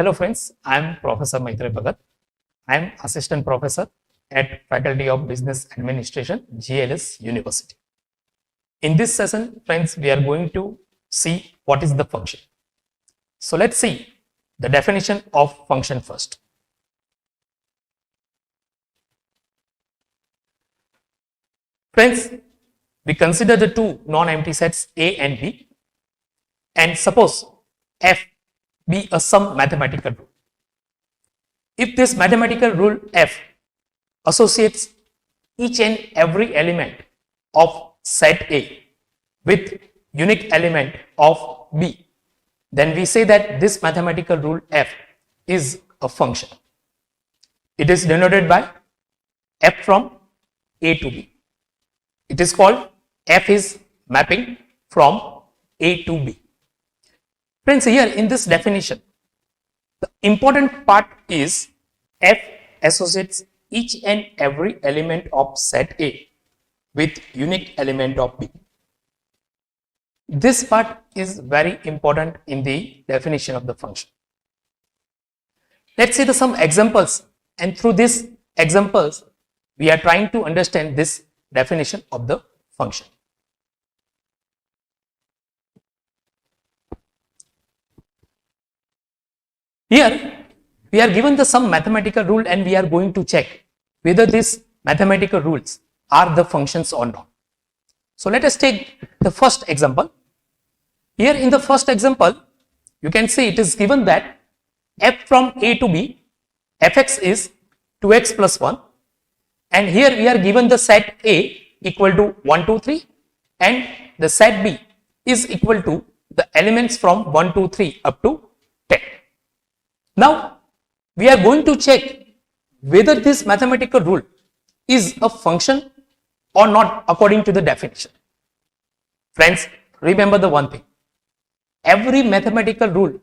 Hello friends, I am Professor Maitray Bhagat. I am Assistant Professor at Faculty of Business Administration, GLS University. In this session, friends, we are going to see what is the function. So let's see the definition of function first. Friends, we consider the two non-empty sets A and B, and suppose F be a some mathematical rule. If this mathematical rule F associates each and every element of set A with unique element of B, then we say that this mathematical rule F is a function. It is denoted by F from A to B. It is called F is mapping from A to B. Friends, here in this definition, the important part is F associates each and every element of set A with unique element of B. This part is very important in the definition of the function. Let's see some examples, and through these examples, we are trying to understand this definition of the function. Here, we are given some mathematical rule and we are going to check whether these mathematical rules are the functions or not. So let us take the first example. Here in the first example, you can see it is given that F from A to B, Fx is 2x plus 1, and here we are given the set A equal to 1, 2, 3, and the set B is equal to the elements from 1, 2, 3 up to 10. Now, we are going to check whether this mathematical rule is a function or not according to the definition. Friends, remember the one thing. Every mathematical rule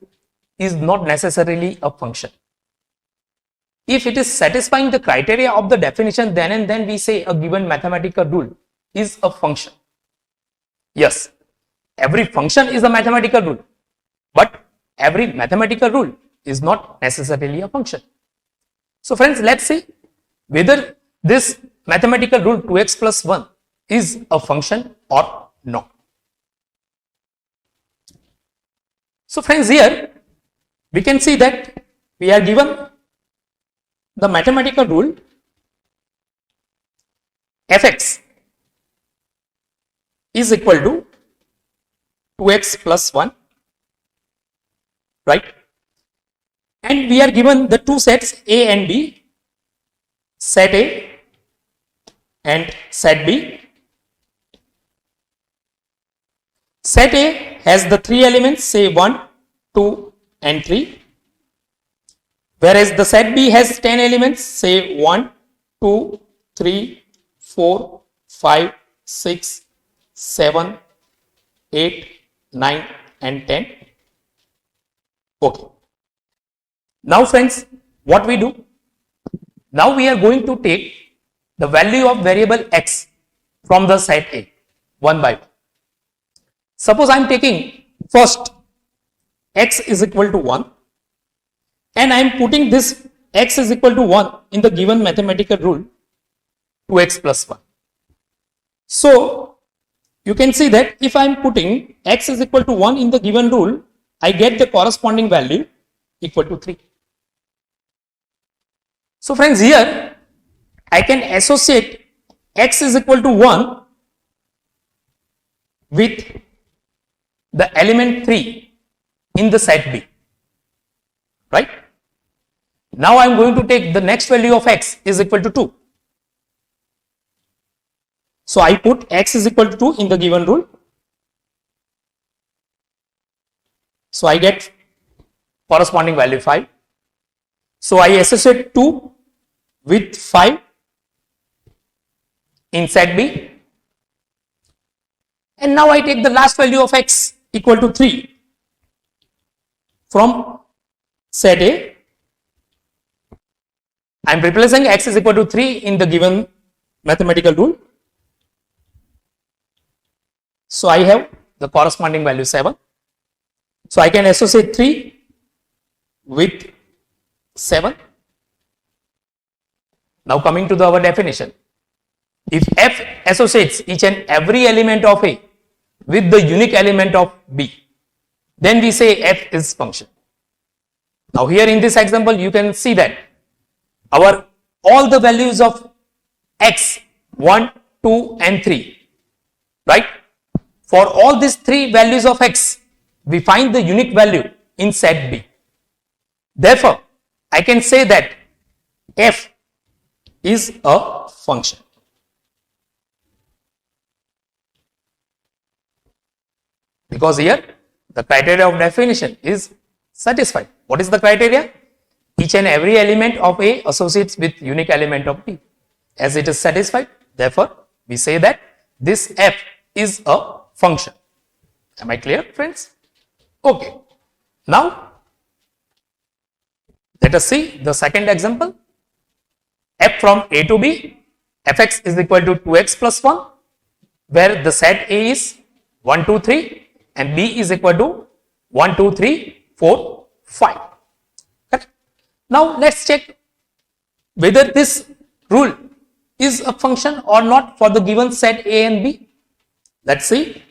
is not necessarily a function. If it is satisfying the criteria of the definition, then and then we say a given mathematical rule is a function. Yes, every function is a mathematical rule, but every mathematical rule is not necessarily a function. So friends, let's see whether this mathematical rule 2x plus 1 is a function or not. So friends, here we can see that we are given the mathematical rule Fx is equal to 2x plus 1, right? And we are given the two sets A and B, set A and set B. Set A has the three elements, say 1, 2 and 3, whereas the set B has 10 elements, say 1, 2, 3, 4, 5, 6, 7, 8, 9 and 10. Okay. Now friends, what we do? Now we are going to take the value of variable x from the set A one by one. Suppose I am taking first x is equal to 1 and I am putting this x is equal to 1 in the given mathematical rule 2x plus 1. So you can see that if I am putting x is equal to 1 in the given rule, I get the corresponding value equal to 3. So friends, here I can associate x is equal to 1 with the element 3 in the set B, right? Now I am going to take the next value of x is equal to 2. So I put x is equal to 2 in the given rule. So I get corresponding value 5. So I associate 2 with 5 in set B. And now I take the last value of x equal to 3 from set A. I am replacing x is equal to 3 in the given mathematical rule. So I have the corresponding value 7. So I can associate 3 with 7. Now coming to our definition. If F associates each and every element of A with the unique element of B, then we say F is function. Now here in this example, you can see that all the values of X, 1, 2 and 3, right? For all these 3 values of X, we find the unique value in set B. Therefore, I can say that F is a function. Because here the criteria of definition is satisfied. What is the criteria? Each and every element of A associates with unique element of B. As it is satisfied, therefore we say that this F is a function. Am I clear, friends? Okay. Now let us see the second example. F from A to B, Fx is equal to 2x plus 1, where the set A is 1, 2, 3 and B is equal to 1, 2, 3, 4, 5. Okay. Now let's check whether this rule is a function or not for the given set A and B. Let's see.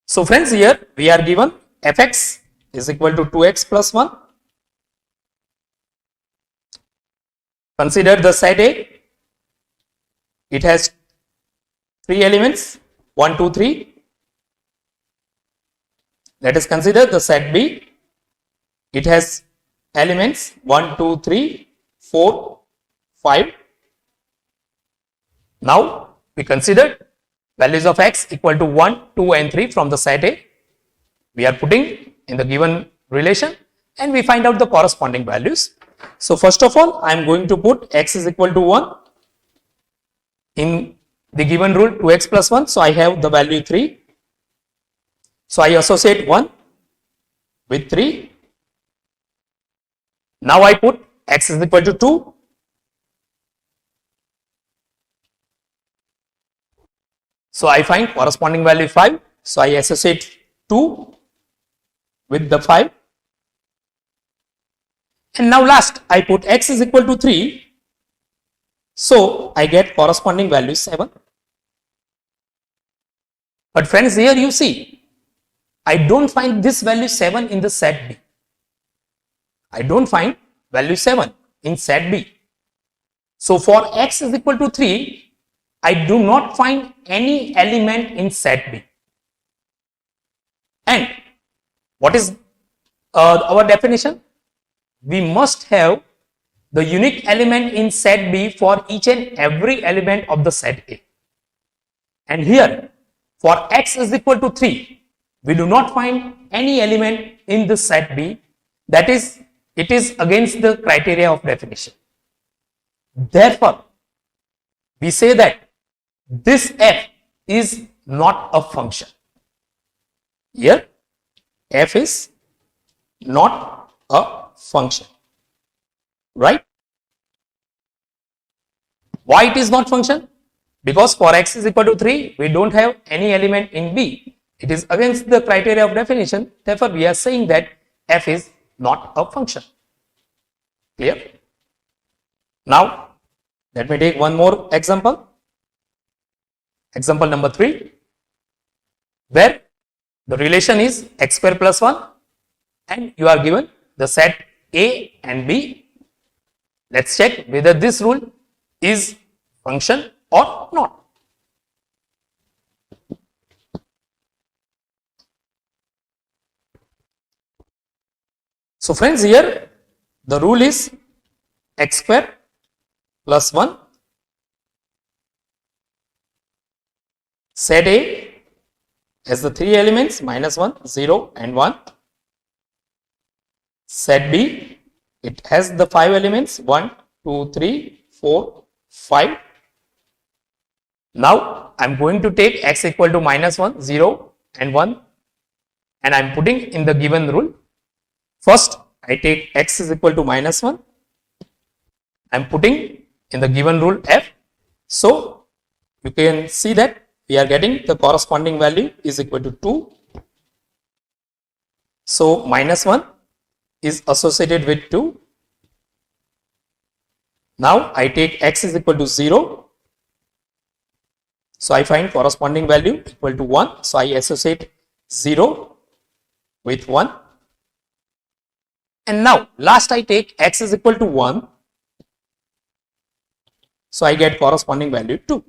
So friends, here we are given Fx is equal to 2x plus 1. Consider the set A. It has 3 elements, 1, 2, 3. Let us consider the set B. It has elements 1, 2, 3, 4, 5. Now we consider values of X equal to 1, 2 and 3 from the set A. We are putting in the given relation and we find out the corresponding values. So first of all, I am going to put X is equal to 1 in the given rule 2x plus 1. So I have the value 3. So I associate 1 with 3. Now I put X is equal to 2. So I find corresponding value 5. So I associate 2 with the 5. And now last I put X is equal to 3. So I get corresponding value 7. But friends, here you see, I don't find this value 7 in the set B. I don't find value 7 in set B. So for X is equal to 3, I do not find any element in set B. And what is our definition? We must have the unique element in set B for each and every element of the set A. And here, for X is equal to 3, we do not find any element in the set B. That is, it is against the criteria of definition. Therefore, we say that this F is not a function. Here, F is not a function. Right? Why it is not function? Because for X is equal to 3, we don't have any element in B. It is against the criteria of definition. Therefore, we are saying that F is not a function. Clear? Now, let me take one more example. Example number 3, where the relation is x square plus 1 and you are given the set A and B. Let's check whether this rule is function or not. So friends, here the rule is x square plus 1. Set A has the 3 elements minus 1, 0 and 1. Set B, it has the 5 elements 1, 2, 3, 4, 5. Now I am going to take x equal to minus 1, 0 and 1 and I am putting in the given rule. First I take x is equal to minus 1. I am putting in the given rule f. So you can see that we are getting the corresponding value is equal to 2. So minus 1 is associated with 2. Now I take x is equal to 0. So I find corresponding value equal to 1. So I associate 0 with 1. And now last I take x is equal to 1. So I get corresponding value 2.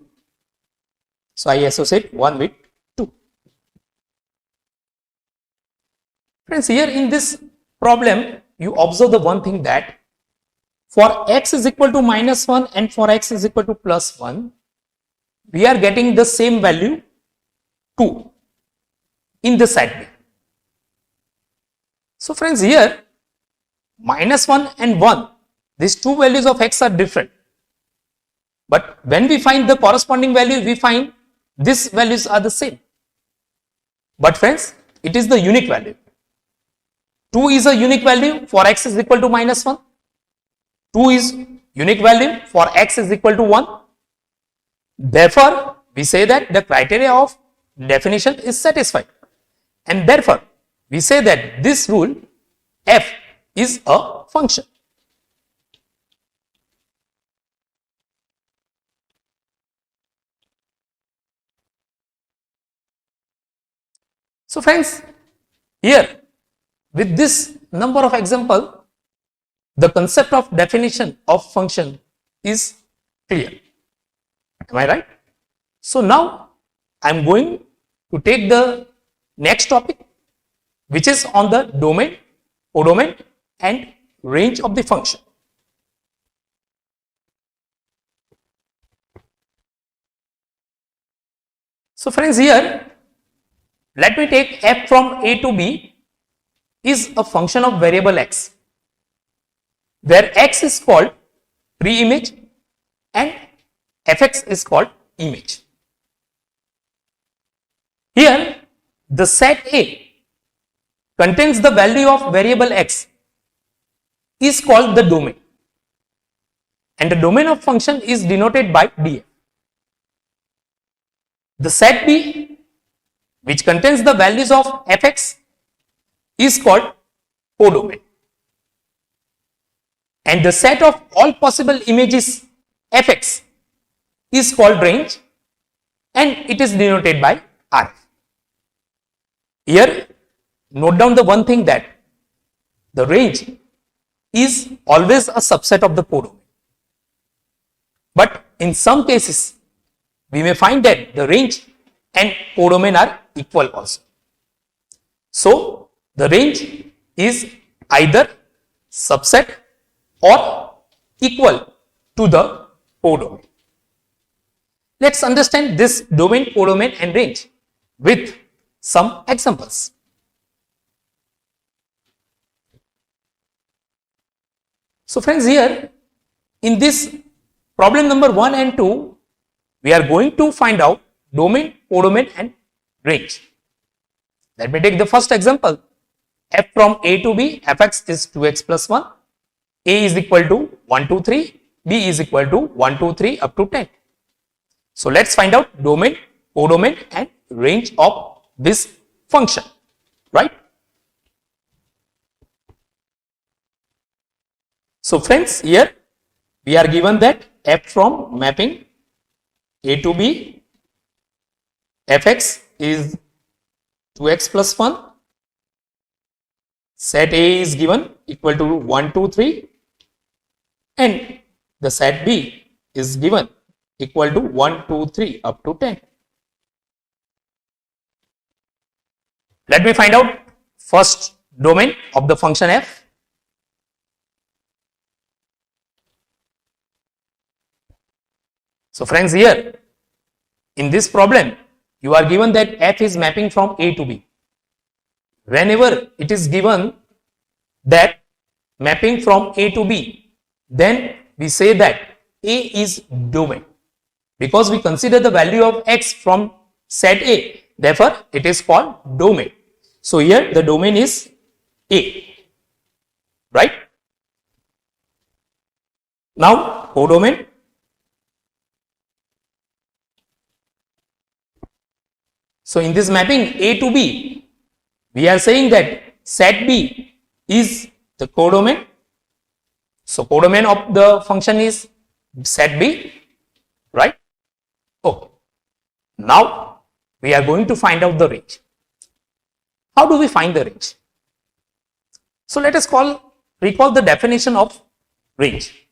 So I associate 1 with 2. Friends, here in this problem, you observe the one thing that for x is equal to minus 1 and for x is equal to plus 1, we are getting the same value 2 in the set B. So friends, here minus 1 and 1, these two values of x are different. But when we find the corresponding value, we find these values are the same. But friends, it is the unique value. 2 is a unique value for x is equal to minus 1. 2 is unique value for x is equal to 1. Therefore, we say that the criteria of definition is satisfied. And therefore, we say that this rule f is a function. So friends, here with this number of example, the concept of definition of function is clear. Am I right? So now I am going to take the next topic, which is on the domain, codomain and range of the function. So friends, here let me take f from a to b is a function of variable x, where x is called pre-image and fx is called image. Here the set A contains the value of variable x is called the domain, and the domain of function is denoted by df. The set B, which contains the values of fx, is called codomain, and the set of all possible images fx is called range, and it is denoted by rf. Here note down the one thing that the range is always a subset of the codomain, but in some cases we may find that the range and codomain are equal also. So the range is either subset or equal to the codomain. Let's understand this domain, codomain and range with some examples. So friends, here in this problem number 1 and 2, we are going to find out domain, codomain and range. Let me take the first example. F from a to b, fx is 2x plus 1, a is equal to 1, 2, 3, b is equal to 1, 2, 3 up to 10. So let's find out domain, codomain and range of this function, right? So friends, here we are given that f from mapping a to b, fx is 2x plus 1, set A is given equal to 1, 2, 3 and the set B is given equal to 1, 2, 3 up to 10. Let me find out first domain of the function f. So friends, here in this problem you are given that f is mapping from a to b. Whenever it is given that mapping from a to b, then we say that a is domain, because we consider the value of x from set A, therefore it is called domain. So here the domain is A, right? Now codomain. So in this mapping A to B, we are saying that set B is the codomain. So codomain of the function is set B, right? Okay. Now we are going to find out the range. How do we find the range? So let us recall the definition of range.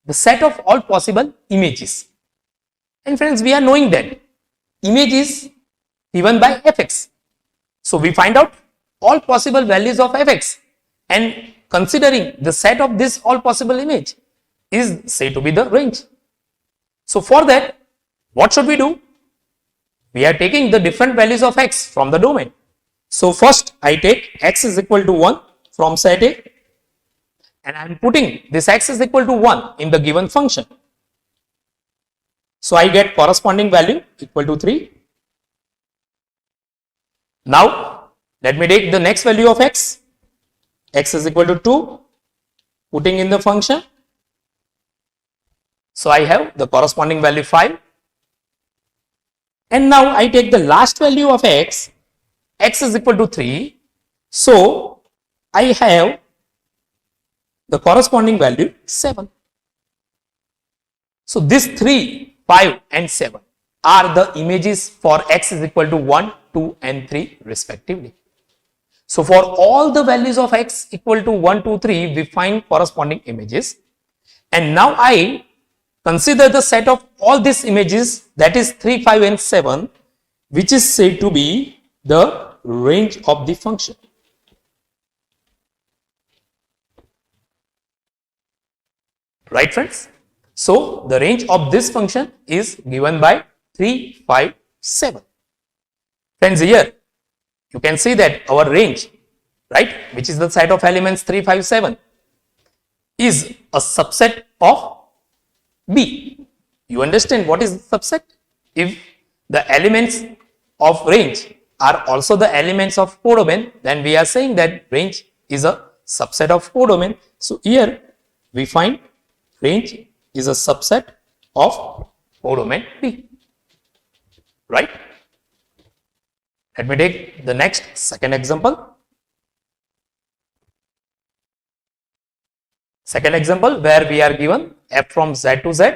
The set of all possible images. And friends, we are knowing that image is given by fx. So we find out all possible values of fx, and considering the set of this all possible image is said to be the range. So for that, what should we do? We are taking the different values of x from the domain. So first I take x is equal to 1 from set A, and I am putting this x is equal to 1 in the given function. So I get corresponding value equal to 3. Now let me take the next value of x. X is equal to 2, putting in the function. So I have the corresponding value 5. And now I take the last value of x. X is equal to 3. So I have the corresponding value 7. So this 3, 5 and 7 are the images for x is equal to 1, 2 and 3 respectively. So for all the values of x equal to 1, 2, 3, we find corresponding images. And now I consider the set of all these images, that is 3, 5 and 7, which is said to be the range of the function. Right friends? So the range of this function is given by 3, 5, 7. Friends, here you can see that our range, right, which is the set of elements 3, 5, 7, is a subset of B. You understand what is subset? If the elements of range are also the elements of codomain, then we are saying that range is a subset of codomain. So here we find range is a subset of codomain B, right? Let me take the next second example. Second example where we are given f from z to z,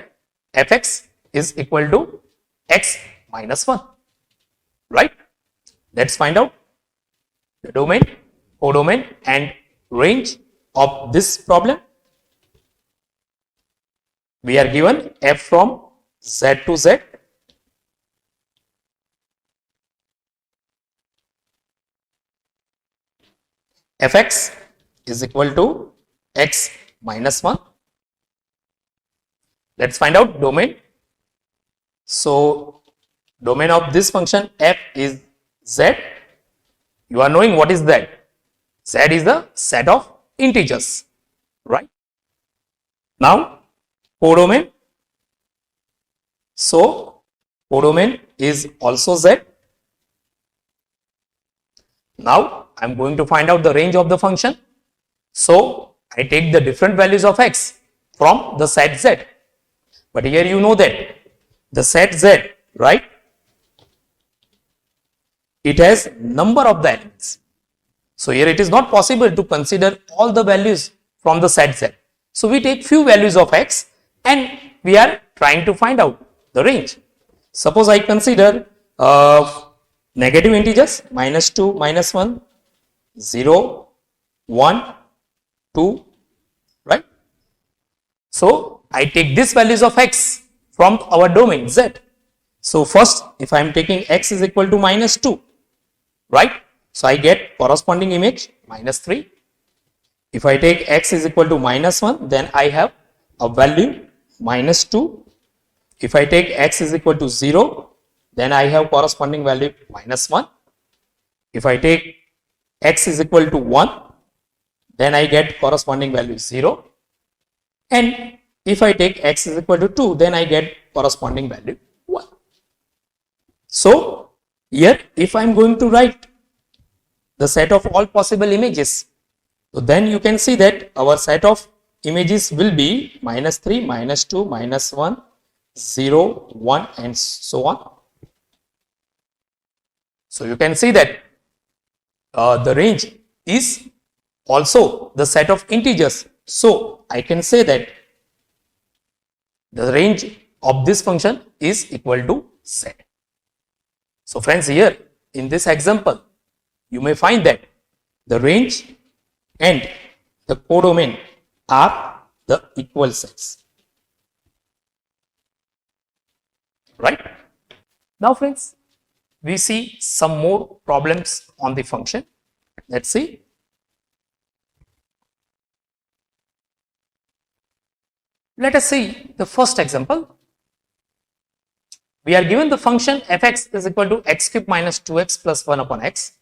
fx is equal to x minus 1, right? Let's find out the domain, codomain and range of this problem. We are given f from z to z, fx is equal to x minus 1. Let's find out domain. So domain of this function f is z. You are knowing what is that? Z is the set of integers, right? Now codomain. So codomain is also z. Now I am going to find out the range of the function. So I take the different values of x from the set z. But here you know that the set z, right, it has number of the elements. So here it is not possible to consider all the values from the set z. So we take few values of x and we are trying to find out the range. Suppose I consider negative integers minus 2, minus 1, 0, 1, 2, right? So I take these values of x from our domain z. So first, if I am taking x is equal to minus 2, right? So I get corresponding image minus 3. If I take x is equal to minus 1, then I have a value minus 2. If I take x is equal to 0, then I have corresponding value minus 1. If I take x is equal to 1, then I get corresponding value 0. And if I take x is equal to 2, then I get corresponding value 1. So here if I am going to write the set of all possible images, so then you can see that our set of images will be minus 3, minus 2, minus 1, 0, 1 and so on. So you can see that the range is also the set of integers. So I can say that the range of this function is equal to z. So friends, here in this example, you may find that the range and the codomain are the equal sets. Right? Now friends, we see some more problems on the function. Let's see. Let us see the first example. We are given the function fx is equal to x cube minus 2x plus 1 upon x,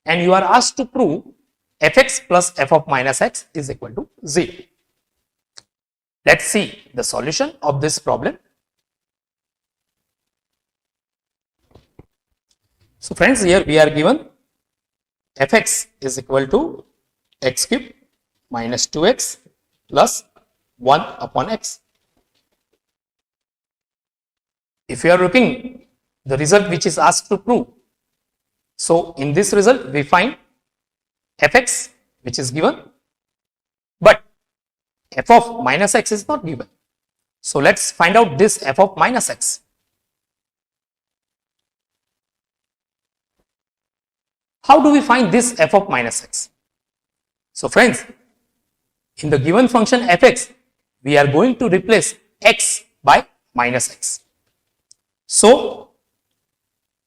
and you are asked to prove fx plus f of minus x is equal to 0. Let's see the solution of this problem. So friends, here we are given fx is equal to x cube minus 2x plus 1 upon x. If you are looking the result which is asked to prove, so in this result we find fx which is given, but f of minus x is not given. So let's find out this f of minus x. How do we find this f of minus x? So friends, in the given function fx, we are going to replace x by minus x. So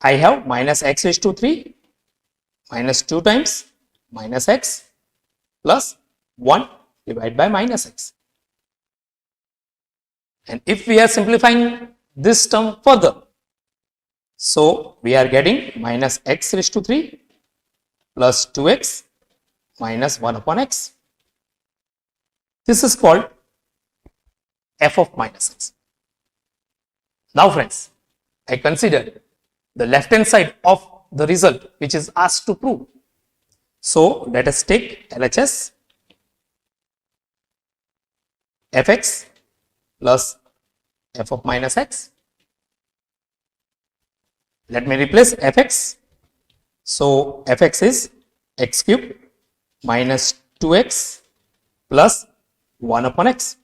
I have minus x raised to 3 minus 2 times minus x plus 1 divided by minus x. And if we are simplifying this term further, so we are getting minus x raised to 3 plus 2x minus 1 upon x. This is called f of minus x. Now friends, I consider the left hand side of the result which is asked to prove. So let us take LHS fx plus f of minus x. Let me replace fx. So fx is x cube minus 2x plus 1 upon x.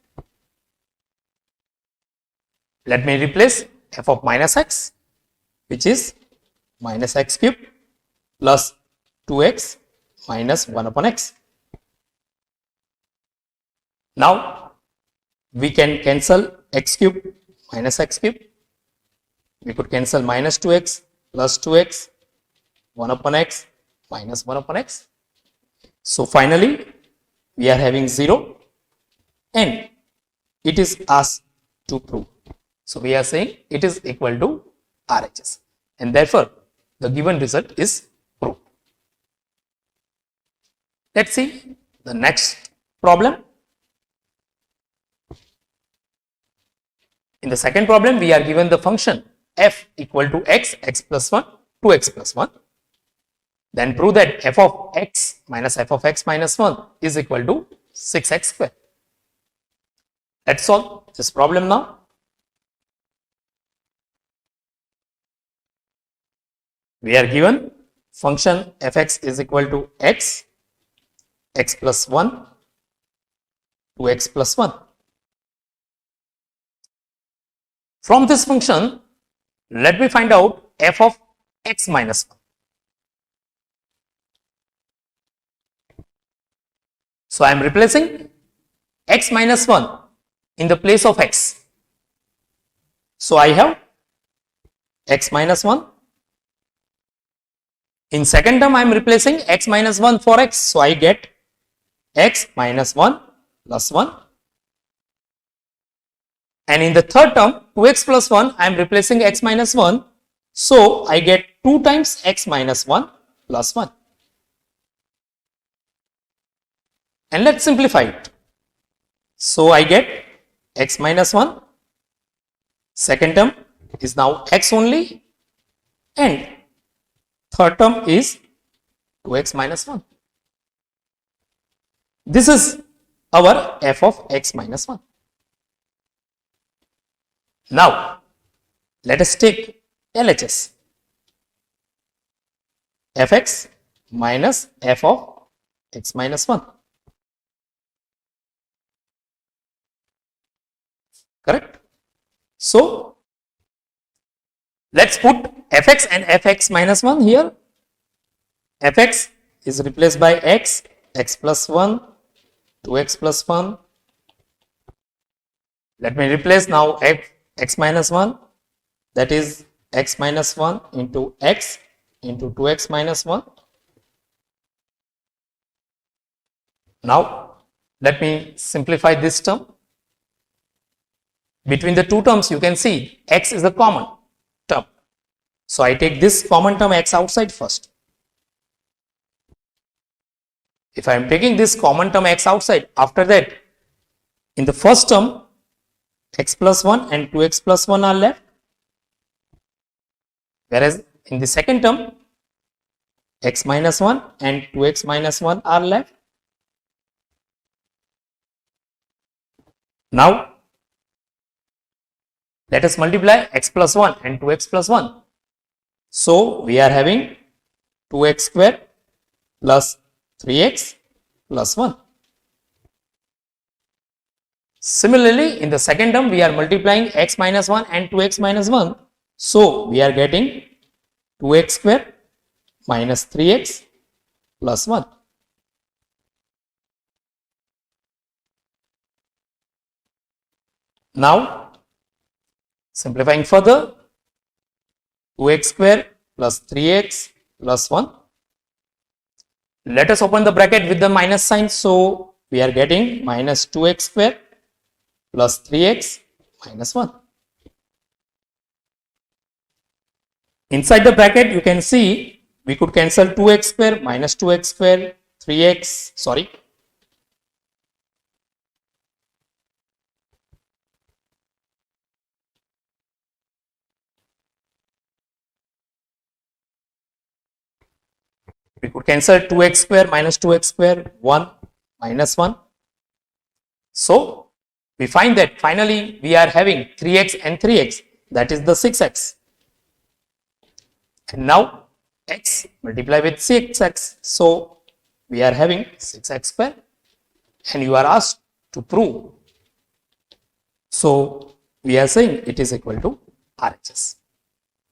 Let me replace f of minus x, which is minus x cube plus 2x minus 1 upon x. Now we can cancel x cube minus x cube. We could cancel minus 2x plus 2x, 1 upon x minus 1 upon x. So finally we are having 0 and it is asked to prove. So we are saying it is equal to RHS, and therefore the given result is proved. Let's see the next problem. In the second problem, we are given the function f equal to x, x plus 1, 2x plus 1. Then prove that f of x minus f of x minus 1 is equal to 6x square. Let's solve this problem now. We are given function fx is equal to x, x plus 1, 2x plus 1. From this function, let me find out f of x minus 1. So I am replacing x minus 1 in the place of x. So I have x minus 1. In second term, I am replacing x minus 1 for x. So I get x minus 1 plus 1. And in the third term, 2x plus 1, I am replacing x minus 1. So I get 2 times x minus 1 plus 1. And let's simplify it. So I get x minus 1. Second term is now x only. And third term is 2x minus 1. This is our f of x minus 1. Now, let us take LHS. fx minus f of x minus 1. Correct? So, let's put fx and fx minus 1 here. Fx is replaced by x plus 1, 2x plus 1. Let me replace now x minus 1, that is x minus 1 into x into 2x minus 1. Now, let me simplify this term. Between the two terms, you can see x is a common term. So, I take this common term x outside first. If I am taking this common term x outside, after that, in the first term, x plus 1 and 2x plus 1 are left. Whereas, in the second term, x minus 1 and 2x minus 1 are left. Now, let us multiply x plus 1 and 2x plus 1. So, we are having 2x square plus 3x plus 1. Similarly, in the second term, we are multiplying x minus 1 and 2x minus 1. So, we are getting 2x square minus 3x plus 1. Now, simplifying further, 2x square plus 3x plus 1. Let us open the bracket with the minus sign. So, we are getting minus 2x square plus 3x minus 1. Inside the bracket, you can see we could cancel 2x square minus 2x square, 3x, sorry. We could cancel 2x square minus 2x square, 1 minus 1. So, we find that finally we are having 3x and 3x, that is the 6x. And now x multiply with 6x. So, we are having 6x square, and you are asked to prove. So, we are saying it is equal to RHS.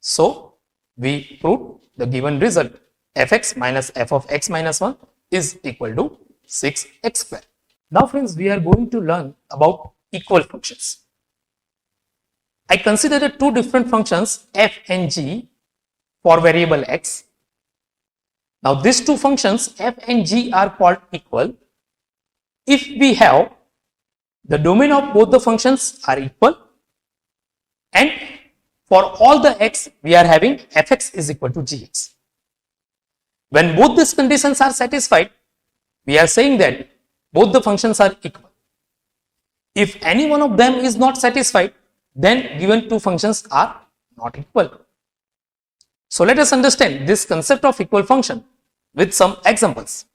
So, we proved the given result, fx minus f of x minus 1 is equal to 6x square. Now friends, we are going to learn about equal functions. I consider the two different functions f and g for variable x. Now these two functions f and g are called equal if we have the domain of both the functions are equal, and for all the x we are having fx is equal to gx. When both these conditions are satisfied, we are saying that both the functions are equal. If any one of them is not satisfied, then given two functions are not equal. So let us understand this concept of equal function with some examples.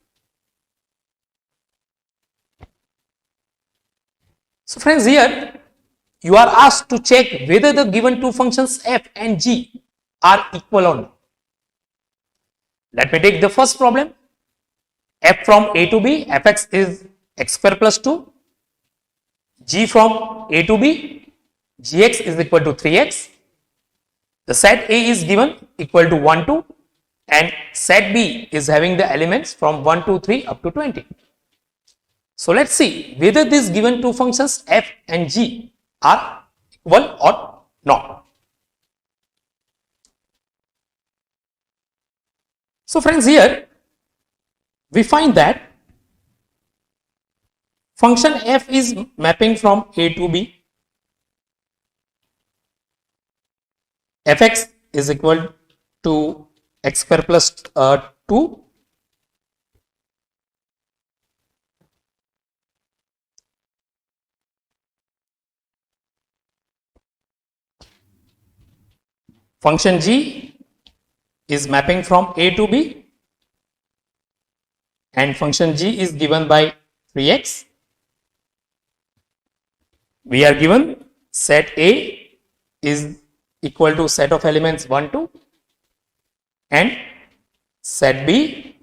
So friends, here you are asked to check whether the given two functions f and g are equal or not. Let me take the first problem. F from a to b, fx is x square plus 2. G from a to b, gx is equal to 3x. The set A is given equal to 1, 2, and set B is having the elements from 1, 2, 3 up to 20. So let's see whether these given two functions f and g are equal or not. So friends, here we find that function f is mapping from a to b. Fx is equal to x square plus 2. Function g is mapping from a to b, and function g is given by 3x. We are given set A is equal to set of elements 1, 2, and set B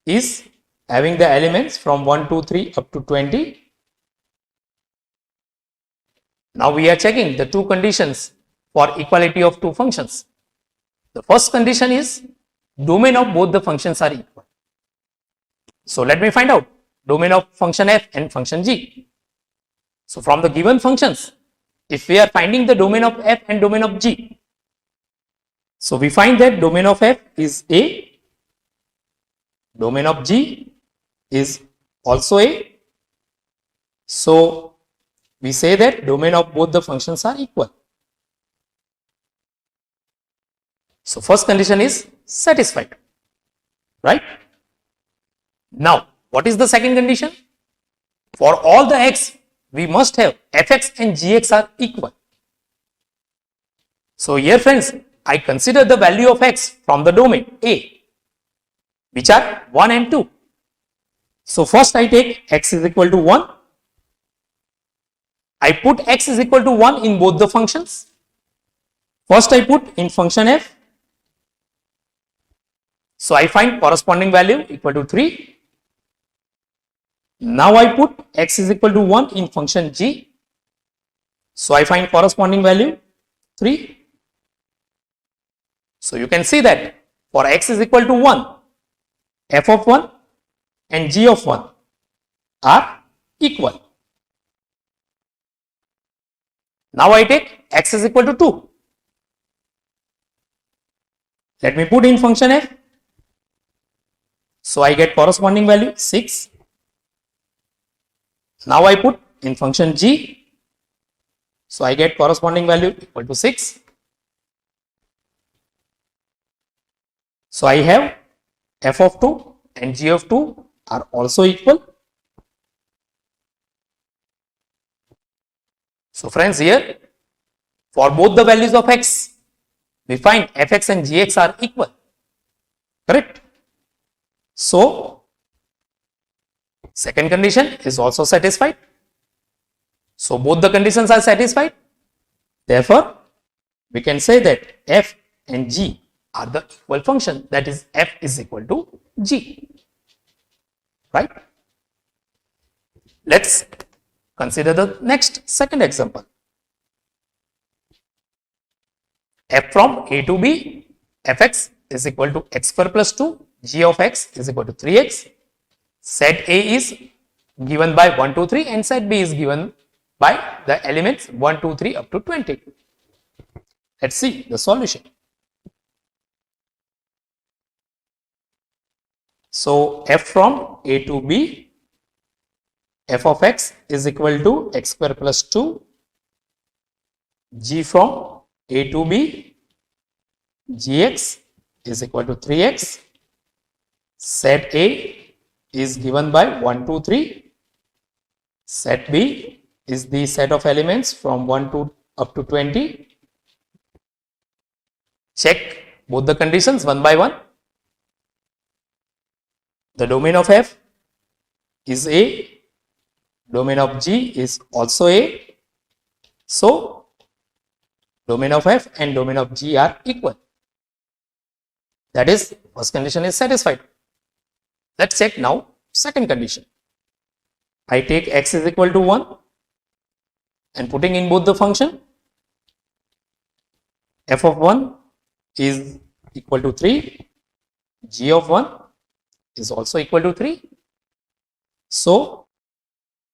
is having the elements from 1, 2, 3 up to 20. Now we are checking the two conditions for equality of two functions. The first condition is domain of both the functions are equal. So let me find out domain of function f and function g. So from the given functions, if we are finding the domain of f and domain of g, so we find that domain of f is A, domain of g is also A. So we say that domain of both the functions are equal. So first condition is satisfied, right? Now, what is the second condition? For all the x, we must have fx and gx are equal. So here friends, I consider the value of x from the domain A, which are 1 and 2. So first I take x is equal to 1. I put x is equal to 1 in both the functions. First I put in function f. So I find corresponding value equal to 3. Now I put x is equal to 1 in function g. So I find corresponding value 3. So you can see that for x is equal to 1, f of 1 and g of 1 are equal. Now I take x is equal to 2. Let me put in function f. So I get corresponding value 6. Now I put in function g. So I get corresponding value equal to 6. So I have f of 2 and g of 2 are also equal. So friends, here for both the values of x, we find fx and gx are equal, correct? So second condition is also satisfied. So both the conditions are satisfied. Therefore, we can say that f and g are the equal function, that is f is equal to g, right? Let's consider the next second example. F from A to B, fx is equal to x square plus 2, g of x is equal to 3x. Set A is given by 1, 2, 3 and set B is given by the elements 1, 2, 3 up to 20. Let's see the solution. So f from A to B, f of x is equal to x square plus 2, g from A to B, gx is equal to 3x, set A is given by 1, 2, 3, set B is the set of elements from 1 to up to 20. Check both the conditions one by one. The domain of f is A, domain of g is also A. So domain of f and domain of g are equal. That is, first condition is satisfied. Let's check now second condition. I take x is equal to 1 and putting in both the function, f of 1 is equal to 3, g of 1 is also equal to 3. So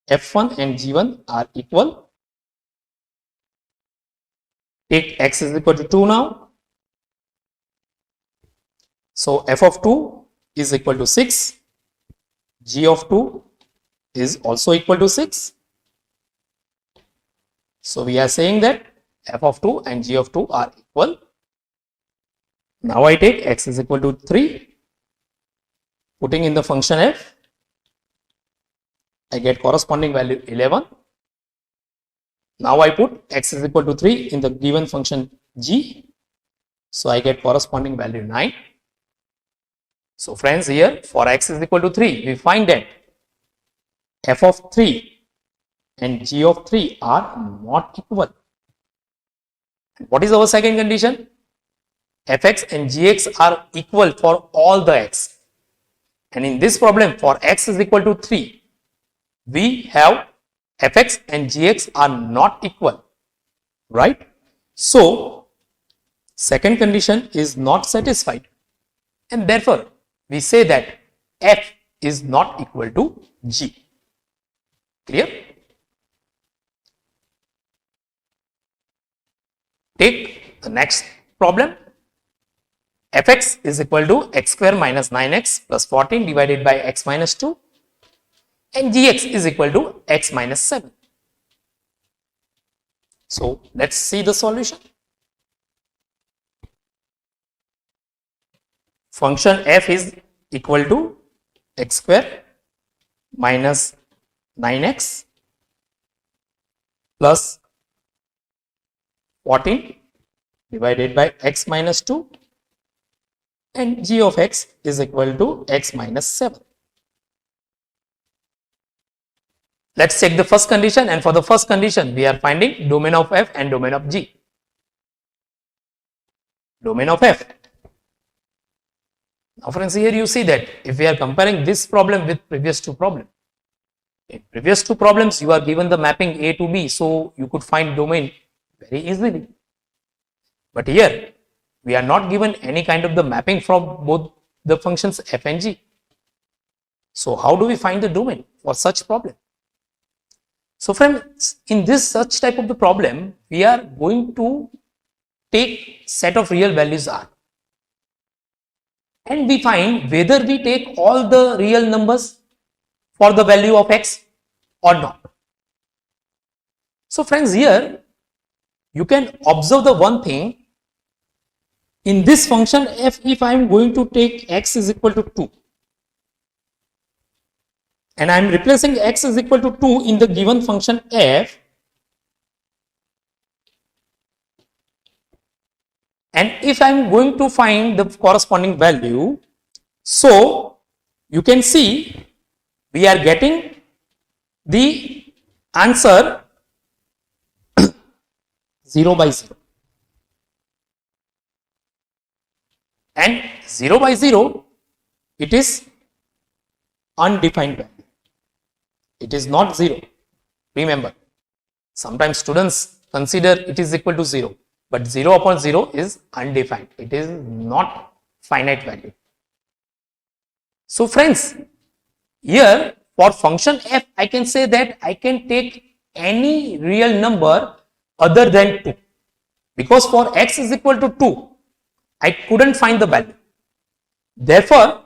f1 and g1 are equal. Take x is equal to 2 now. So f of 2 is equal to 6, g of 2 is also equal to 6. So we are saying that f of 2 and g of 2 are equal. Now I take x is equal to 3, putting in the function f, I get corresponding value 11. Now I put x is equal to 3 in the given function g, so I get corresponding value 9. So friends, here for x is equal to 3, we find that f of 3 and g of 3 are not equal. What is our second condition? fx and gx are equal for all the x. And in this problem, for x is equal to 3, we have fx and gx are not equal, right? So, second condition is not satisfied, and therefore, we say that f is not equal to g. Clear? Take the next problem. Fx is equal to x square minus 9x plus 14 divided by x minus 2, and gx is equal to x minus 7. So, let's see the solution. Function f is equal to x square minus 9x plus 14 divided by x minus 2, and g of x is equal to x minus 7. Let's check the first condition, and for the first condition we are finding domain of f and domain of g. Domain of f. Now friends, here you see that if we are comparing this problem with previous two problems, in previous two problems you are given the mapping a to b, so you could find domain very easily. But here we are not given any kind of the mapping from both the functions f and g. So how do we find the domain for such problem? So friends, in this such type of the problem, we are going to take set of real values r, and we find whether we take all the real numbers for the value of x or not. So friends, here you can observe the one thing. In this function f, if I am going to take x is equal to 2, and I am replacing x is equal to 2 in the given function f, and if I am going to find the corresponding value, so you can see we are getting the answer 0 by 0. And 0 by 0, it is undefined value. It is not 0. Remember, sometimes students consider it is equal to 0, but 0 upon 0 is undefined. It is not finite value. So friends, here for function f, I can say that I can take any real number other than 2, because for x is equal to 2, I couldn't find the value. Therefore,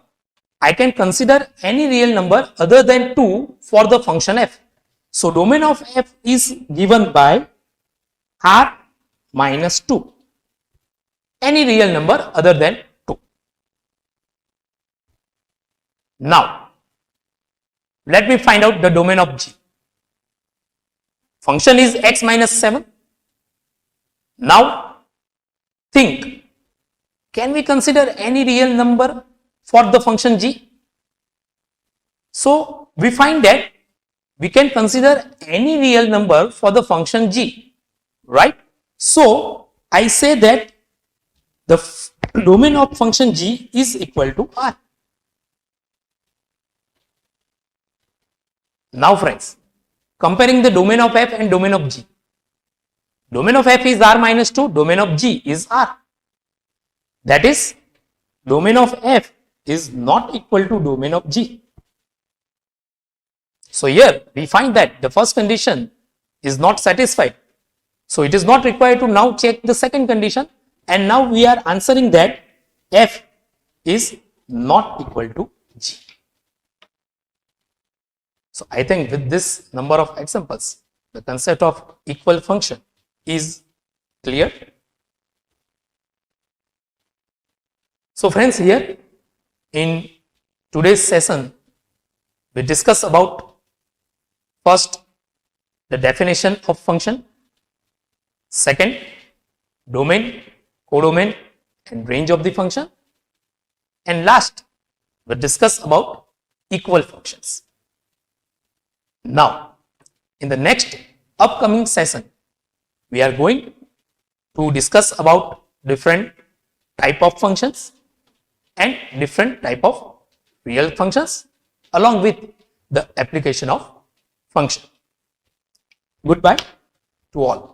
I can consider any real number other than 2 for the function f. So, domain of f is given by r minus 2, any real number other than 2. Now, let me find out the domain of g. Function is x minus 7. Now, think, can we consider any real number for the function g? So, we find that we can consider any real number for the function g, right? So, I say that the domain of function g is equal to r. Now friends, comparing the domain of f and domain of g. Domain of f is r minus 2, domain of g is r. That is, domain of f is not equal to domain of g. So here we find that the first condition is not satisfied. So it is not required to now check the second condition, and now we are answering that f is not equal to g. So I think with this number of examples, the concept of equal function is clear. So friends, here in today's session, we discuss about first the definition of function, second domain, codomain and range of the function, and last we discuss about equal functions. Now, in the next upcoming session, we are going to discuss about different type of functions and different type of real functions along with the application of function. Goodbye to all.